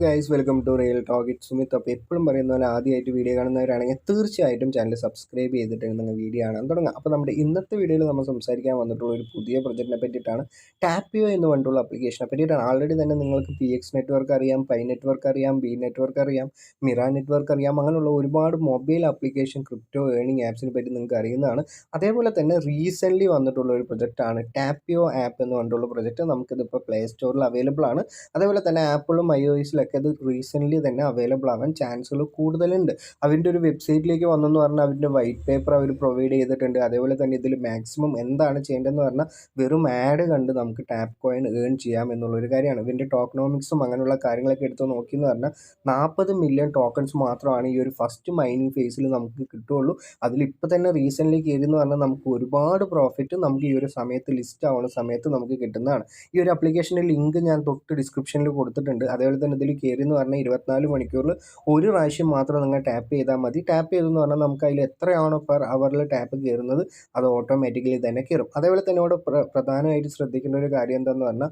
Guys welcome to real talk it Sumith. അപ്പോൾ എപ്പോഴും പറയുന്ന പോലെ ആദ്യമായിട്ട് വീഡിയോ കാണുന്നവരാണെങ്കിൽ തീർച്ചയായിട്ടും ചാനൽ സബ്സ്ക്രൈബ് ചെയ്തിട്ട് നിങ്ങൾ വീഡിയോ കാണാൻ തുടങ്ങുക. അപ്പോൾ നമ്മുടെ ഇന്നത്തെ വീഡിയോയിൽ നമ്മൾ സംസാരിക്കാൻ വന്നിട്ടുള്ള ഒരു പുതിയ പ്രൊജക്റ്റിനെ പറ്റിയിട്ടാണ്. ടാപ്പിയോ എന്ന് പറഞ്ഞിട്ടുള്ള ആപ്ലിക്കേഷനെ പറ്റിയിട്ടാണ്. ആൾറെഡി തന്നെ നിങ്ങൾക്ക് PX നെറ്റ്വർക്ക് അറിയാം, പൈ നെറ്റ്വർക്ക് അറിയാം, ബി നെറ്റ്വർക്ക് അറിയാം, മിറ നെറ്റ്വർക്ക് അറിയാം. അങ്ങനെയുള്ള ഒരുപാട് മൊബൈൽ ആപ്ലിക്കേഷൻ ക്രിപ്റ്റോ ഏണിംഗ് ആപ്സിനെ പറ്റി നിങ്ങൾക്ക് അറിയുന്നതാണ്. അതേപോലെ തന്നെ റീസെൻ്റ്ലി വന്നിട്ടുള്ള ഒരു പ്രൊജക്റ്റാണ് ടാപ്പിയോ ആപ്പ് എന്ന് പറഞ്ഞിട്ടുള്ള പ്രൊജക്റ്റ്. നമുക്കിതിപ്പോൾ പ്ലേ സ്റ്റോറിൽ അവൈലബിൾ ആണ്. അതേപോലെ തന്നെ ആപ്പിളും iOS-ലൊക്കെ ഇത് റീസെൻ്റ്ലി തന്നെ അവൈലബിൾ ആവാൻ ചാൻസുകൾ കൂടുതലുണ്ട്. അതിൻ്റെ ഒരു വെബ്സൈറ്റിലേക്ക് വന്നെന്ന് പറഞ്ഞാൽ അതിൻ്റെ വൈറ്റ് പേപ്പർ അവർ പ്രൊവൈഡ് ചെയ്തിട്ടുണ്ട്. അതേപോലെ തന്നെ ഇതിൽ മാക്സിമം എന്താണ് ചെയ്യേണ്ടതെന്ന് പറഞ്ഞാൽ വെറും ആഡ് കണ്ട് നമുക്ക് ടാപ്പ് കോയിൻ ഏൺ ചെയ്യാം എന്നുള്ളൊരു കാര്യമാണ്. ഇതിൻ്റെ ടോക്കണോമിക്സും അങ്ങനെയുള്ള കാര്യങ്ങളൊക്കെ എടുത്ത് നോക്കിയെന്ന് പറഞ്ഞാൽ 40 മില്യൺ ടോക്കൺസ് മാത്രമാണ് ഈ ഒരു ഫസ്റ്റ് മൈനിങ് ഫേസിൽ നമുക്ക് കിട്ടുകയുള്ളൂ. അതിലിപ്പോൾ തന്നെ റീസെൻ്റ്ലി കയറിയെന്ന് പറഞ്ഞാൽ നമുക്ക് ഒരുപാട് പ്രോഫിറ്റ് നമുക്ക് ഈ ഒരു സമയത്ത് ലിസ്റ്റ് ആവുന്ന സമയത്ത് നമുക്ക് കിട്ടുന്നതാണ്. ഈ ഒരു ആപ്ലിക്കേഷൻ്റെ ലിങ്ക് ഞാൻ തൊട്ട് ഡിസ്ക്രിപ്ഷനിൽ കൊടുത്തിട്ടുണ്ട്. അതേപോലെ തന്നെ ഇതിൽ കയറി എന്ന് പറഞ്ഞാൽ 24 മണിക്കൂറിൽ ഒരു പ്രാവശ്യം മാത്രം നിങ്ങൾ ടാപ്പ് ചെയ്താൽ മതി. ടാപ്പ് ചെയ്തെന്ന് പറഞ്ഞാൽ നമുക്ക് അതിൽ എത്രയാണോ പെർ അവറിൽ ടാപ്പ് കയറുന്നത് അത് ഓട്ടോമാറ്റിക്കലി തന്നെ കയറും. അതേപോലെ തന്നെ ഇവിടെ പ്രധാനമായിട്ട് ശ്രദ്ധിക്കേണ്ട ഒരു കാര്യം എന്താണെന്ന് പറഞ്ഞാൽ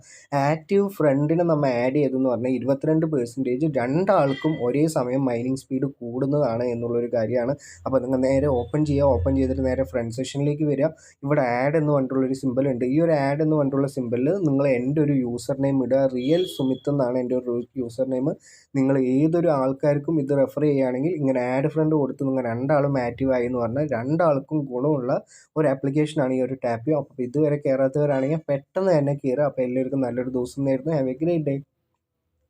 ആക്റ്റീവ് ഫ്രണ്ടിനെ നമ്മൾ ആഡ് ചെയ്തെന്ന് പറഞ്ഞാൽ 22% രണ്ടാൾക്കും ഒരേ സമയം മൈനിങ് സ്പീഡ് കൂടുന്നതാണ് എന്നുള്ളൊരു കാര്യമാണ്. അപ്പോൾ നിങ്ങൾ നേരെ ഓപ്പൺ ചെയ്യുക. ഓപ്പൺ ചെയ്തിട്ട് നേരെ ഫ്രണ്ട് സെഷനിലേക്ക് വരിക. ഇവിടെ ആഡ് എന്ന് പറഞ്ഞിട്ടുള്ളൊരു സിമ്പിൾ ഉണ്ട്. ഈ ഒരു ആഡ് എന്ന് പറഞ്ഞിട്ടുള്ള സിമ്പിളിൽ നിങ്ങൾ എൻ്റെ ഒരു യൂസർ നെയിം ഇടുക. റിയൽ സുമിത്ത് എന്നാണ് എൻ്റെ ഒരു യൂസർ നെയിം. നിങ്ങൾ ഏതൊരു ആൾക്കാർക്കും ഇത് റെഫർ ചെയ്യുകയാണെങ്കിൽ ഇങ്ങനെ ആഡ് ഫ്രണ്ട് കൊടുത്ത് നിങ്ങൾ രണ്ടാളും ആക്റ്റീവ് ആയി എന്ന് പറഞ്ഞാൽ രണ്ടാൾക്കും ഗുണമുള്ള ഒരു ആപ്ലിക്കേഷനാണ് ഈ ഒരു ടാപ്പിയോ. അപ്പോൾ ഇതുവരെ കയറാത്തവരാണെങ്കിൽ പെട്ടെന്ന് തന്നെ കയറുക. അപ്പോൾ എല്ലാവർക്കും നല്ലൊരു ദിവസം നേരുന്നു. Have A great day.